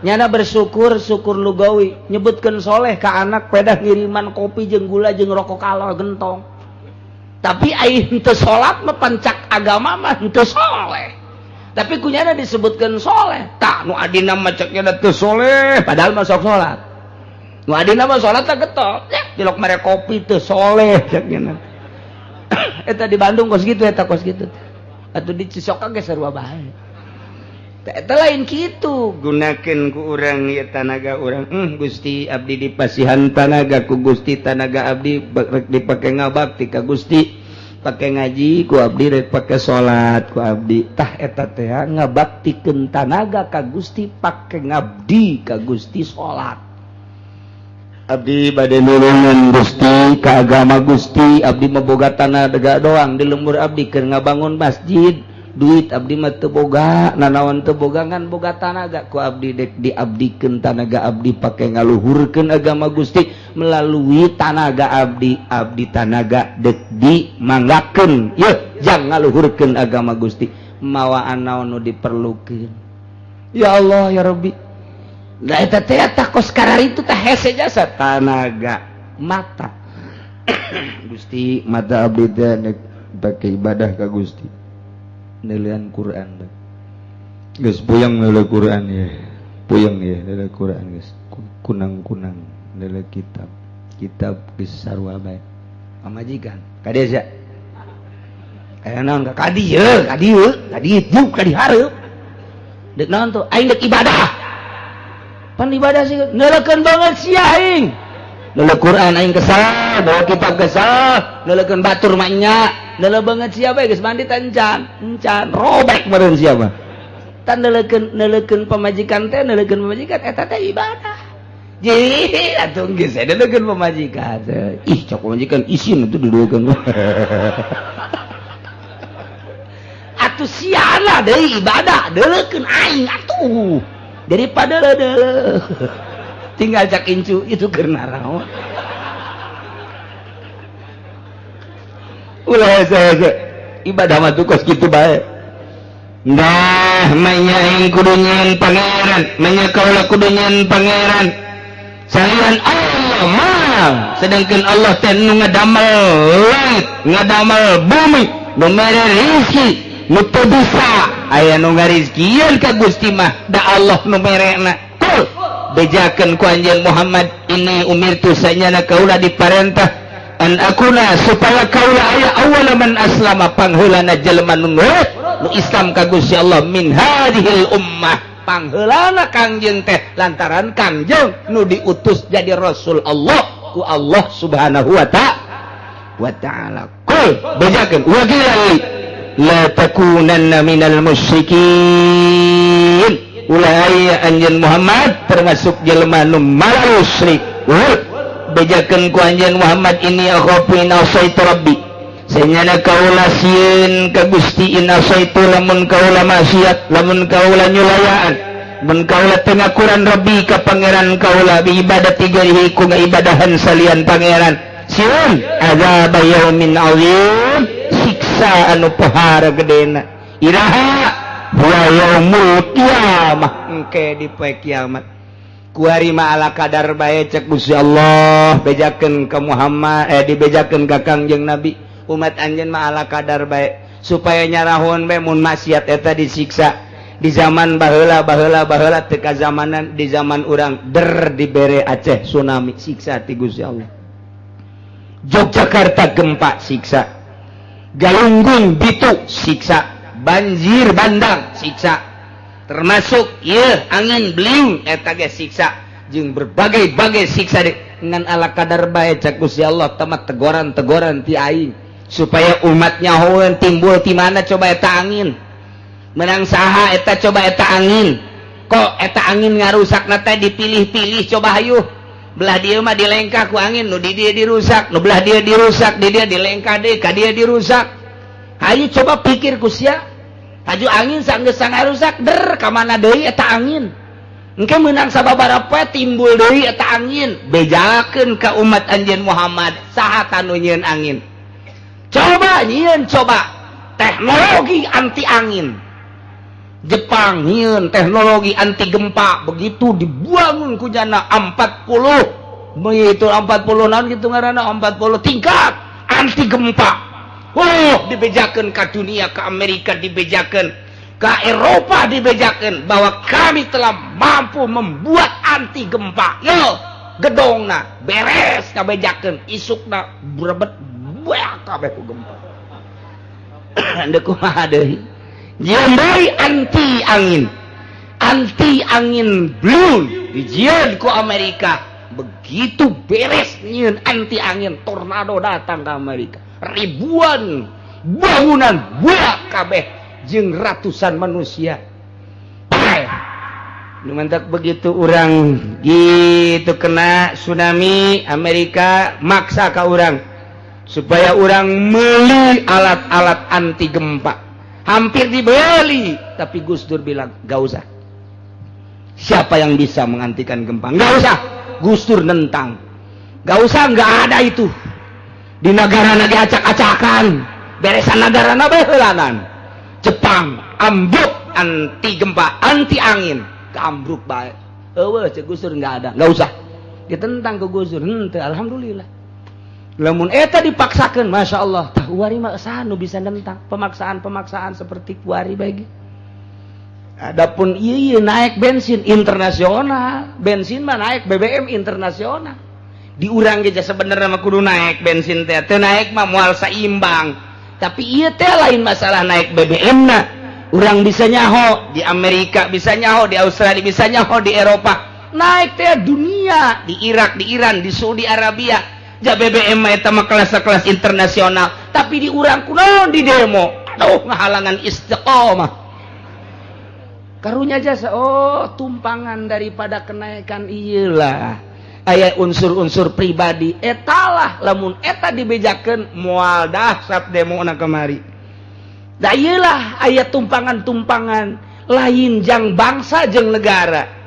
nyana bersyukur syukur lugawi nyebutkeun soleh ka anak pedah ngiriman kopi jeung gula jeung rokok kalo gentong tapi ai henteu salat mah pancak agama mah henteu soleh tapi kunyana disebutkan soleh tak nu adina mah ceknya teu soleh padahal mah sok salat nu adina mah salat tak getol ya cilok mere kopi teu soleh ceknya eta di Bandung kos gitu eta kos gitu atuh di Cisoka ge sarua bae lain gitu gunakan ku urang ya tanaga urang Gusti abdi dipasihan tanaga ku Gusti tanaga abdi rek dipake ngabakti ka Gusti pakai ngaji ku abdi rek pake salat ku abdi tah eta teh ngabaktikeun tanaga ka Gusti pake ngabdi ka Gusti salat abdi bade nulungan Gusti ka agama Gusti abdi meboga tanaga doang di lembur abdi keur ngabangun masjid duit abdi mah teu boga nanaon teu boga ngan boga tanaga ku abdi dek diabdikeun tanaga abdi pake ngaluhurkeun agama Gusti melalui tanaga abdi tanaga dek dimanggakeun yeuh jang ngaluhurkeun agama Gusti mawaan naon nu diperlukeun ya Allah ya Rabbi da eta teh kos karari itu teh hese jasa tanaga mata Gusti mata abdi teh pake ibadah ka Gusti nelian Quran guys puyeng nele Quran ya puyeng ya nele Quran guys kunang-kunang nele kitab geus sarua bae pamajikan ka desa aya naon ka kadi juk kadi hareup deuk naon tuh aing deuk ibadah pan ibadah sih neulekeun banget sia aing nele Quran aing kesal bawa kitab kesal neulekeun batur mah nya nele banget siapa geus mandi encan robek meureun siapa tan neulekeun pamajikan eta teh ibadah jadi atuh geus neulekeun pamajikan ih cok pamajikan isin itu diduekeun atuh siana deui ibadah neulekeun aing atuh daripada tinggal cak incu itu keur naraon ulah saya ibadah mah tuh kos kitu bae nah manya aing kudu nyeun pangeran manya kaula kudu nyeun pangeran salian Allah mah sedangkeun Allah teh nu ngadamel langit ngadamel bumi nu mere rezeki nu teu bisa aya nu ngarizkieun ka Gusti mah da Allah nu merena kul bejakeun ku anjeun Muhammad ini umirtu sanyana kaula diparentah an akuna supaya kaula aya awal man aslama pangheulana jelema nu Islam ka Gusti Allah min hadhil ummah pangheulana kangjeng teh lantaran kangjeng nu diutus jadi rasul Allah ku Allah subhanahu wa ta'ala kul bejakeun wa qila la takunanna minal musyrikin ulah aya anjeun Muhammad termasuk jelema nu musyrik bejakeun ku anjeun Muhammad ini akhafu in asaitu rabbi senyana kaula sieun ka Gusti in asaitu lamun kaula maksiat lamun kaula nyulayaan mun kaula teu ngakuran rabbi ka pangeran kaula bi ibadati ghairihi ku ngaibadahan salian pangeran sieun azab yaumin azim siksa anu pahara gedena iraha wa yaumul qiyamah engke di poe kiamat kuari ma ala kadar bae cek Gusti Allah bejakeun ka Muhammad dibejakeun ka Kangjeng Nabi umat anjeun ma ala kadar bae supaya nyarahun bae mun maksiat eta disiksa di zaman baheula teu ka zamanan di zaman urang dibere Aceh tsunami siksa ti Gusti Allah Yogyakarta gempa siksa Galunggung Bitu siksa banjir bandang siksa termasuk ya angin beliung eta ge siksa jeung berbagai-bagai siksa dengan ala kadar bae cak Gusti Allah tamat teguran ti aing supaya umatnya hoeun timbul ti mana coba eta angin menang saha eta coba eta angin kok eta angin ngarusakna teh dipilih-pilih coba hayuh belah dieu mah dilengkah ku angin nu di dieu dirusak nu belah dieu dirusak di dieu dilengkah deui ka dieu dirusak hayu coba pikir ku sia haju angin sanggeus rusak ka mana deui eta angin engke meunang sababaraha poe timbul deui eta angin bejakeun ka umat anjeun Muhammad saha tanu nyieun angin coba nyieun coba teknologi anti angin Jepang nyieun teknologi anti gempa begitu dibangun ku jana 40 begitu 40 naon kitu ngaranna 40 tingkat anti gempa. Dibejakeun ka dunia, ke Amerika dibejakeun, ke Eropa dibejakeun bahwa kami telah mampu membuat anti gempa. Yo, gedongna beres kabejakeun, isukna brebet buah kabeh ku gempa. Ande kumaha deui? Jieun deui anti angin. anti angin blue dijieun ku Amerika. Begitu beres nyieun anti angin, tornado datang ke Amerika. Ribuan bangunan buak kabeh jeung ratusan manusia. Numantak begitu orang gitu kena tsunami, Amerika maksa ka orang supaya orang meuli alat-alat anti gempa. Hampir dibeli, tapi Gus Dur bilang gak usah. Siapa yang bisa menghentikan gempa? Gak usah. Gus Dur nentang. Gak usah, gak ada itu. Di negara lagi acak-acakan, beresan negara behelanan. Jepang ambruk anti gempa, anti angin. Ambruk baik. Cek Gus Dur nggak ada, nggak usah. Ditentang ke Gus Dur, alhamdulillah. Lamun eta dipaksakan, masya Allah. Tah wari mah sanu bisa nentang pemaksaan seperti wari bagi. Adapun iya naik bensin internasional, bensin mah naik BBM internasional. Di urang geus sebenarnya mah kudu naik bensin teh, teu naik mah moal saimbang. Tapi iya teh lain masalah naik BBM na. Orang bisa nyaho di Amerika, bisa nyaho di Australia, bisa nyaho di Eropa. Naik teh dunia, di Irak, di Iran, di Saudi Arabia. Ja BBM mah eta mah kelas-kelas internasional, tapi di urang kunaon di demo. Aduh, ngahalangan istiqomah. Karunya jasa tumpangan daripada kenaikan iyalah. Aya unsur-unsur pribadi etalah lamun eta dibejakeun moal dahsyat demo na kemari. Da iyalah ayat tumpangan-tumpangan lain jang bangsa jang negara.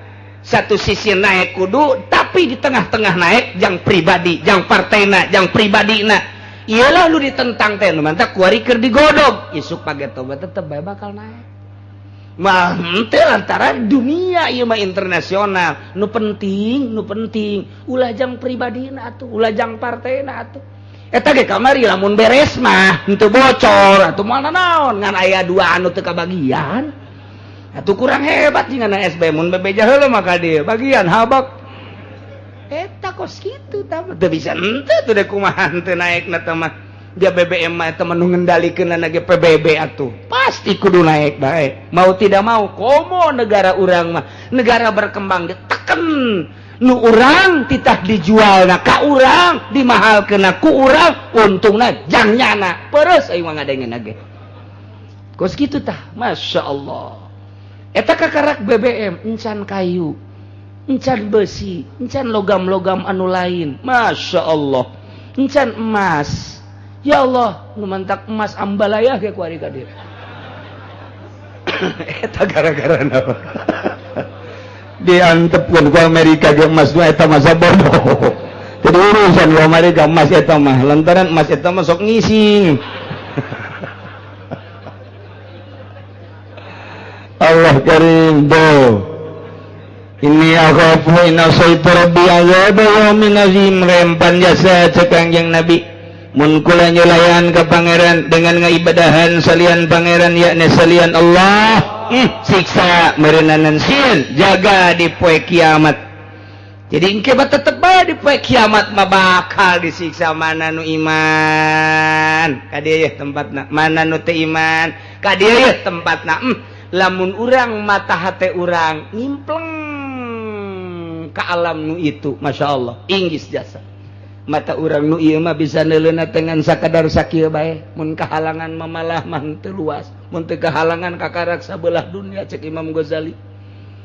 Satu sisi naik kudu, tapi di tengah-tengah naik jang pribadi, jang partaina, jang pribadina. Iyalah lu ditentang teh, mantap kuari keur digodog. Isuk page tobat tetep bae bakal naik. Mah teh lantaran dunia ieu mah internasional. Nu penting ulah jang pribadina atuh, ulah jang partaina atuh. Eta ge kamari lamun beres mah henteu bocor atuh moal naon ngan aya dua anu teu kabagian. Atuh kurang hebat jeung na SB mun bebeja heula mah ka dieu bagian habak. Eta kos kitu tah teu bisa henteu teu deh kumaha teu naekna teh mah. Dia BBM mah eta mah nu ngendalikeunna ge PBB atuh. Pasti kudu naik bae. Mau tidak mau komo negara urang mah negara berkembang diteken. Nu urang titah dijual na ka urang dimahalkeun ku urang untungna jang nyana pereus aing mah ngadengeun ge kos kitu tah masyaallah. Eta kakarak BBM encan kayu, encan besi, encan logam-logam anu lain, masyaallah, encan emas. Ya Allah, nu mantak emas ambalayah ge kuari ka dieu. Eta gara-gara naon? Diantepkeun ku Amerika ge emas nu eta mah bodoh. Jadi urusan ku Amerika emas eta mah lantaran emas eta mah sok ngising. Allah karim do. Ini akhafu inna saytu rabbi azab yaumin azim rempan jasa cek Kangjeng Nabi. Mun kula nyulayan ka pangeran dengan ngaibadahan salian pangeran yakni salian Allah. Siksa merenanan sieun jaga di poe kiamat. Jadi engke mah tetep bae di poe kiamat mah bakal disiksa mana nu iman ka dieu tempatna, mana nu teu iman ka dieu tempatna. Lamun urang mata hate urang nyimpleng ka alam nu itu, masyaallah inggis jasa. Mata urang nu ieu mah bisa neuleuna dengan sakadar sakieu bae, mun kahalangan mamalah mah teu luas, mun teu kahalangan kakarak sabelah dunia cek Imam Ghazali.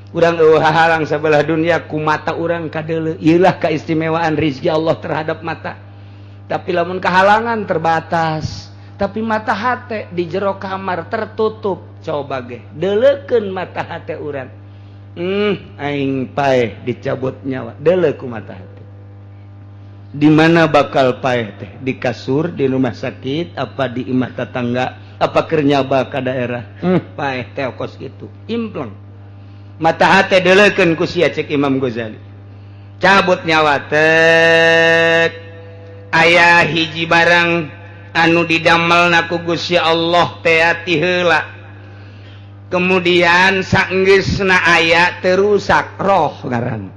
Urang eueuh hahalang sabelah dunia ku mata urang kadeuleu. Ieulah keistimewaan rezeki Allah terhadap mata. Tapi lamun kahalangan terbatas, tapi mata hate di jero kamar tertutup. Coba ge deuleukeun mata hate urang. Aing paeh dicabut nyawa, deuleu ku mata hate. Di mana bakal paeh teh? Di kasur, di rumah sakit, apa di imah tetangga, apa keur nyaba ka daerah? Paeh teh kos kitu. Impleng. Mata hate deuleukeun ku sia cek Imam Ghazali. Cabut nyawa teh. Aya hiji barang anu didamelna ku Gusti Allah teh ati heula. Kemudian saenggeusna aya terusak roh ngaran.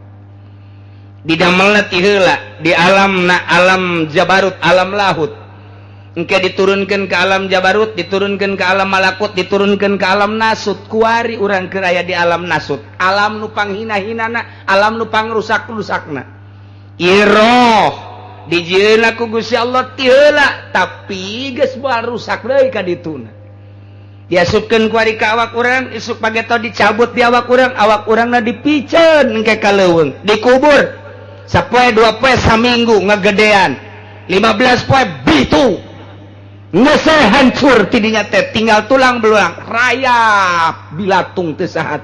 Didamelna ti heula di alamna alam jabarut alam lahut. engke diturunkan ke alam Jabarut, diturunkan ke alam Malakut, diturunkan ke alam Nasut. Kuari urang keraya di alam Nasut, alam nu panghina-hinana, alam nu pangrusak-rusakna. Iroh dijieuna ku Gusti Allah ti heula, tapi geus moal rusak deui ka dituna. Diasupkeun ku ari ka awak urang, isuk pageto dicabut di awak urangna dipiceun engke ka leuweung, dikubur. Sapoe 2 poe saminggu ngagedean. 15 poe bitu. Ngese hancur tidinya teh, tinggal tulang belulang, rayap bilatung teu saha.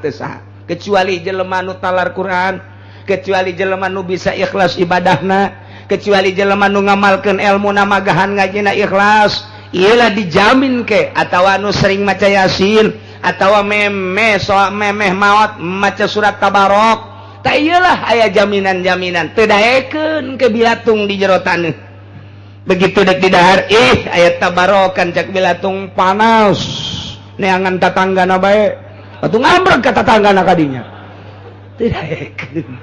Kecuali jelema nu talar Quran, kecuali jelema nu bisa ikhlas ibadahna, kecuali jelema nu ngamalkeun ilmuna magahan ngajina ikhlas. Ialah dijamin ke atawa anu sering maca Yasin atawa memeh maot maca surat Tabarok, tak iyalah aya jaminan-jaminan teu daekeun ke bilatung di jero taneuh. Begitu dek di dahar aya Tabarokan cak bilatung panas neangan tatanggana bae atuh ngambrek ka tatanggana kadinya teu daekeun.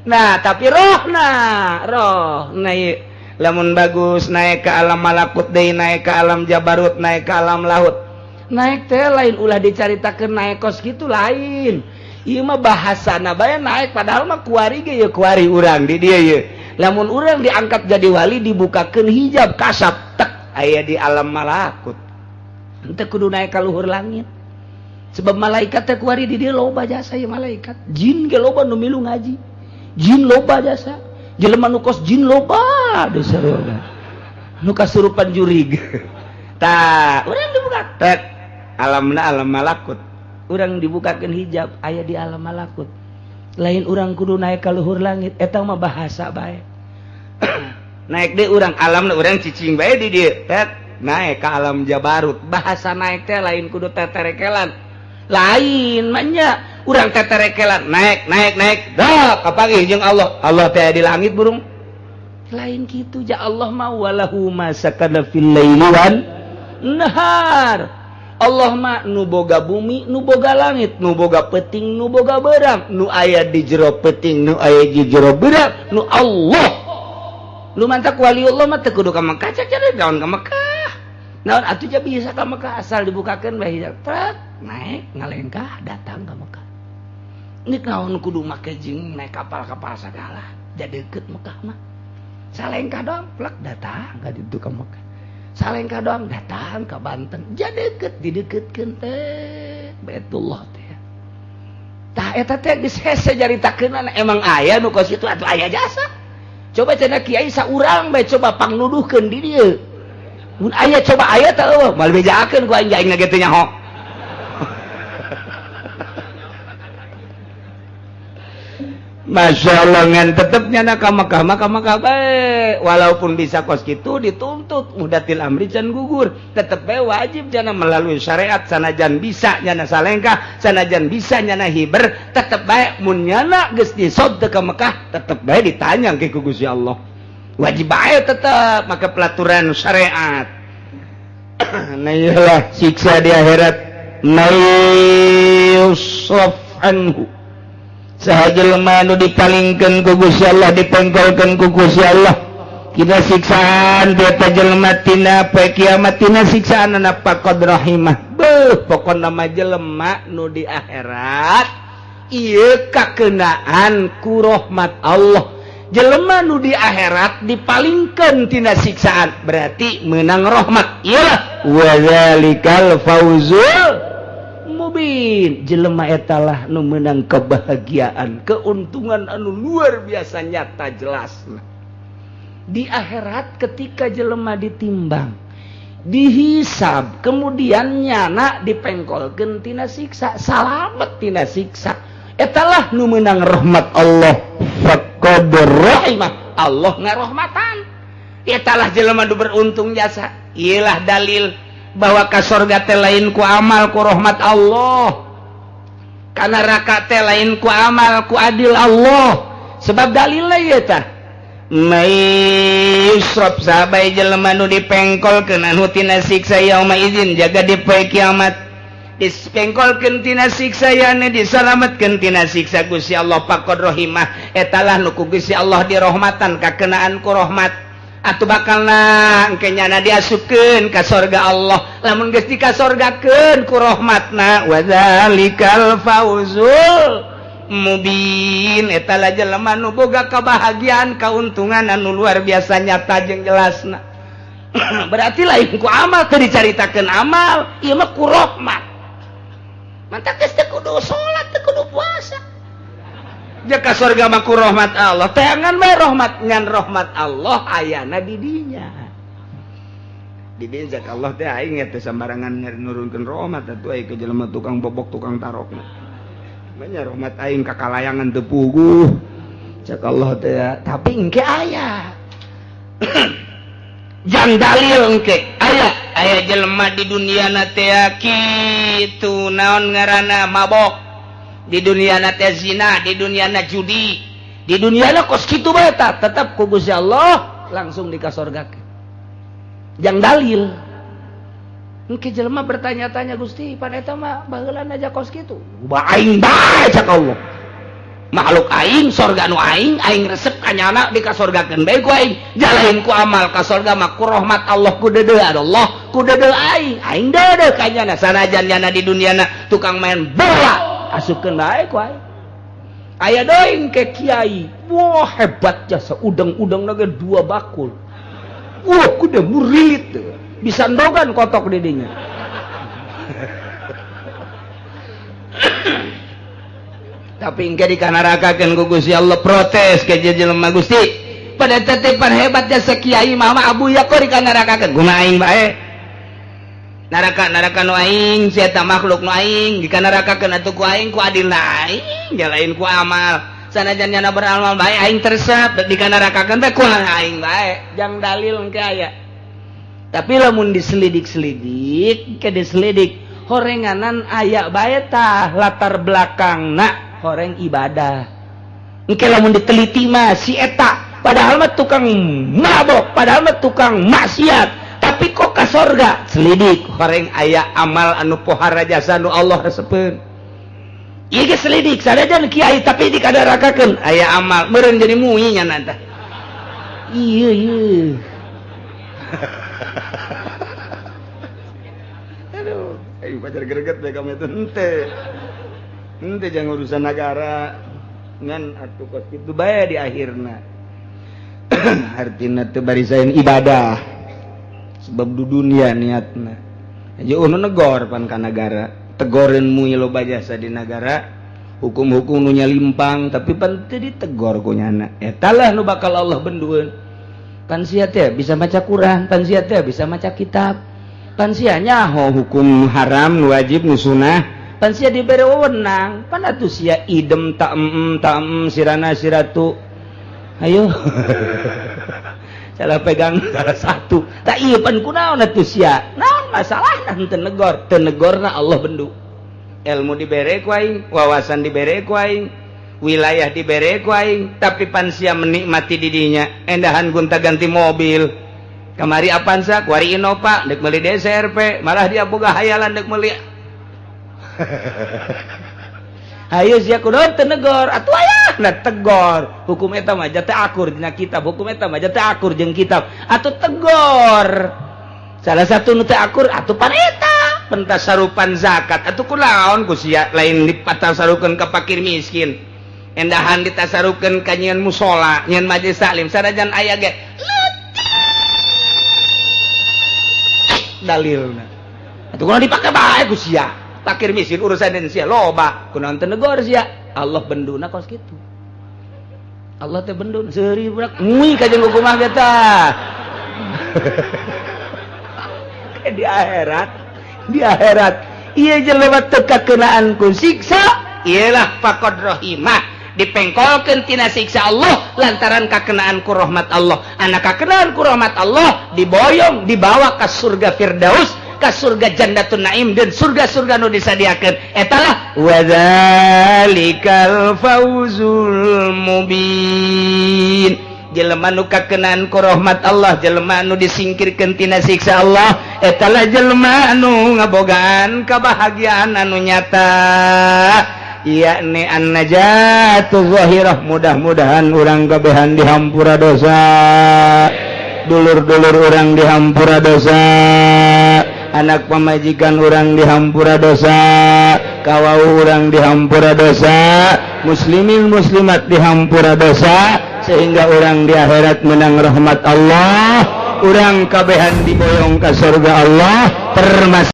Nah tapi roh ieu lamun bagus naik ke alam Malakut deui, naik ke alam Jabarut, naik ke alam Laut. Naik teh lain ulah dicaritakeun naik kos kitu lain. Ieu mah bahasana bae naik, padahal mah kuari ge ye kuari urang di dieu ye. Lamun urang diangkat jadi wali dibukakeun hijab kasab tek aya di alam Malakut. Henteu kudu naik ka luhur langit. Sebab malaikat teh kuari di dieu loba jasa ye malaikat. Jin ge loba nu milu ngaji. Jin loba jasa. Jelema nu kos jin loba di sarua. Nu kasurupan jurig. Tah, urang dibuka tek alamna alam Malakut. Urang dibukakeun hijab aya di alam Malakut. Lain urang kudu naik ka luhur langit, eta mah bahasa bae. Naik deui urang alamna urang cicing bae di dieu. Tek naik ka alam Jabarut. Bahasa naik teh lain kudu teterekelan. Lain manya urang teterekelan naik dah kapagi jeung Allah teh di langit burung lain kitu ja Allah ma walahu ma sakana fil laili wan nahar. Allah ma nu boga bumi nu boga langit nu boga peuting nu boga beurang nu aya di jero peuting nu aya di jero beurang nu Allah. Lu mantak waliullah mah teu kudu ka Mekah cak jadi daun ka Mekah. Naon atuh ja bisa ka Mekah asal dibukakeun bae hijab trek naik ngalengkah datang ke Mekah. Ini naon kudu make jeung naik kapal-kapal segala. Jadi deket Mekah mah. Salengkah doang plek datang ka ditu ka Mekah. Salengkah doang datang ke Banten. Jadi deket dideketkeun teh Baitullah teh. Tah eta teh geus hese jaritakeunana emang aya nu kos kitu atuh aya jasa. Coba cenah kiai saurang bae coba pangnuduhkeun di dieu. Mun aya coba aya teh eueuh mal bejakeun ku aing aing ge teu nyaho. Masya Allah ngan tetepnya nak Mekah bae walaupun bisa kos gitu dituntut mudatil amri can gugur tetep bae wajib jana melalui syariat sanajan bisa nyana salengkah sanajan bisa nyana hiber tetep bae mun nyana geus disod teu ka Mekah tetep bae ditanya ke Gusti Allah wajib bae tetep maka pelaturan syariat. Nah iyalah siksa di akhirat mayusraf anhu sahajelema nu dipalingkeun ku Gusti Allah dipengkolkeun ku Gusti Allah kina siksaan dia jelema tina poe kiamat tina siksaan na faqad rahimah beuh pokona mah jelema nu di akhirat ieu kakeunaan ku rahmat Allah jelema nu di akhirat dipalingkeun tina siksaan berarti menang rahmat iyalah wa zalikal fauzul mubin jelema etalah nu menang kebahagiaan keuntungan anu luar biasa nyata jelasna di akhirat ketika jelema ditimbang dihisab kemudian nyana dipengkolkeun tina siksa salamet tina siksa etalah nu menang rahmat Allah faqad rahimah Allah ngarahmatan etalah jelema nu beruntung jasa iyalah dalil bahwa ka surga teh lain ku amal ku rahmat Allah ka neraka teh lain ku amal ku adil Allah sebab dalilna ieu tah may yusrab sahabai jelema nu dipengkolkeun anu tina siksa yauma izin jaga di poe kiamat dipengkolkeun tina siksa yana disalametkeun tina siksa Gusti Allah faqad rahimah etalah nu ku Gusti Allah dirahmatan kakeunaan ku rahmat atuh bakal engkenya diasukeun ka surga Allah lamun geus dikasorgakeun ku rahmatna wa dzalikal fauzul mubin eta lah jelema nu boga kabahagiaan kauntungan anu luar biasa nyata jeung jelasna. Berarti lain ku amal teu dicaritakeun amal ieu mah ku rahmat mantap geus teu kudu salat teu kudu puasa jaka surga mah ku rahmat Allah teangan bae rahmat ngan rahmat Allah ayana di dinya di dinya jak Allah teh aing teh sambarangan nurunkeun rahmat atuh aya ke jelema tukang bobok tukang tarokna nya rahmat aing ka kalayangan teu puguh jak Allah teh tapi engke aya jang dalil engke aya jelema di dunia na teh kitu naon ngaranna mabok di dunia na teh zina di dunia na judi di dunia na kos kitu bae tetep ku Gusti Allah langsung dikasorgakeun jang dalil engke jelema bertanya-tanya Gusti pan eta mah baheula aja kos kitu ubah aing bae cak Allah makhluk aing sorga nu aing resep kanyana dikasorgakeun bae ku aing jalain ku amal ka sorga mah ku rahmat Allah ku deudeu Allah ku deudeu aing deudeu kanyana sanajan nyana di dunia na tukang main bola asukeun bae ku aing aya doing ke kiai wah hebat jasa udang-udang lagi 2 bakul wah kuda murilit bisa ndogan kotok di dinya tapi engke dikanarakakeun ku Gusti Allah protes ke jelema Gusti pada titipan hebat jasa kiai mama abu ya kok dikanarakakeun kumaha aing bae naraka nu aing si eta makhluk nu aing dikanarakakeun atuh ku aing ku adilna aing jalain ku amal sanajan nyana beramal bae aing tersep dikanarakakeun teh ku aing bae jang dalil engke aya tapi lamun diselidik-selidik ke diselidik horenganan aya bae tah latar belakangna horeng ibadah engke lamun diteliti mah si eta padahal mah tukang mabok padahal mah tukang maksiat tapi kok ka sorga selidik horeng aya amal anu pohara jasa nu Allah resepeun ieu ge selidik sadajan kiai tapi dikadarakakeun aya amal meureun jadi muyi nya tah ieu aduh aing pacar greget bae ka eta ente jangan urusan negara ngan atuh kos kitu bae di akhirna artina teu barisaeun ibadah sebab du dunia niatna aja nu negor pan ka negara tegoreun mu loba jasa di negara hukum-hukum nu nyalimpang tapi pan teu ditegor ku nyana eta lah nu bakal Allah bendueun pan sia teh bisa maca Quran pan sia teh bisa maca kitab pan sia nyaho hukum haram nu wajib nu sunah pan sia dibere wewenang pan atuh sia idem ta sirana siratu ayo salah pegang salah satu tak iya pan kunaon atuh sia naon masalahna henteu negorna Allah bendu ilmu dibere ku aing wawasan dibere ku aing wilayah dibere ku aing tapi pan sia menikmati didinya endahan gunta ganti mobil kamari Avanza kuari Innova dek meuli DSRP malah dia boga hayalan dek meuli ayo sia kunaon teu negor atuh aya na tegor hukum eta mah teu akur dina kitab hukum eta mah teu akur jeung kitab atuh tegor salah satu nu teu akur atuh pan eta pentasarupan zakat atuh kunaon ku sia lain dipatasarukeun ka fakir miskin endahan ditasarukeun ka nyieun mushola nyieun majelis taklim sanajan aya ge dalilna atuh kunaon dipake bae ku sia fakir miskin urusan dan sia loba kunaon teu negor sia Allah benduna kos kitu Allah teh bendun seuri budak nguy ka jeung kumaha ge tah di akhirat ieu jelema teu kakeunaan ku siksa ialah faqad rahimah dipengkolkeun tina siksa Allah lantaran kakenaan ku rahmat Allah anak kakenaan ku rahmat Allah diboyong dibawa ka surga Firdaus ka surga Jandatun Naim dan surga-surga nu disadiakeun etalah wadzalikal fauzul mubin jelema nu kakenaan ku rahmat Allah jelema nu disingkirkeun tina siksa Allah etalah jelema anu ngabogaan kabahagiaan anu nyata yakni an-najatu zahirah mudah-mudahan urang kabehan dihampura dosa dulur-dulur orang dihampura dosa, anak pamajikan orang dihampura dosa, kawau orang dihampura dosa, muslimin muslimat dihampura dosa, sehingga orang di akhirat menang rahmat Allah, orang kabehan diboyong ke surga Allah, termasuk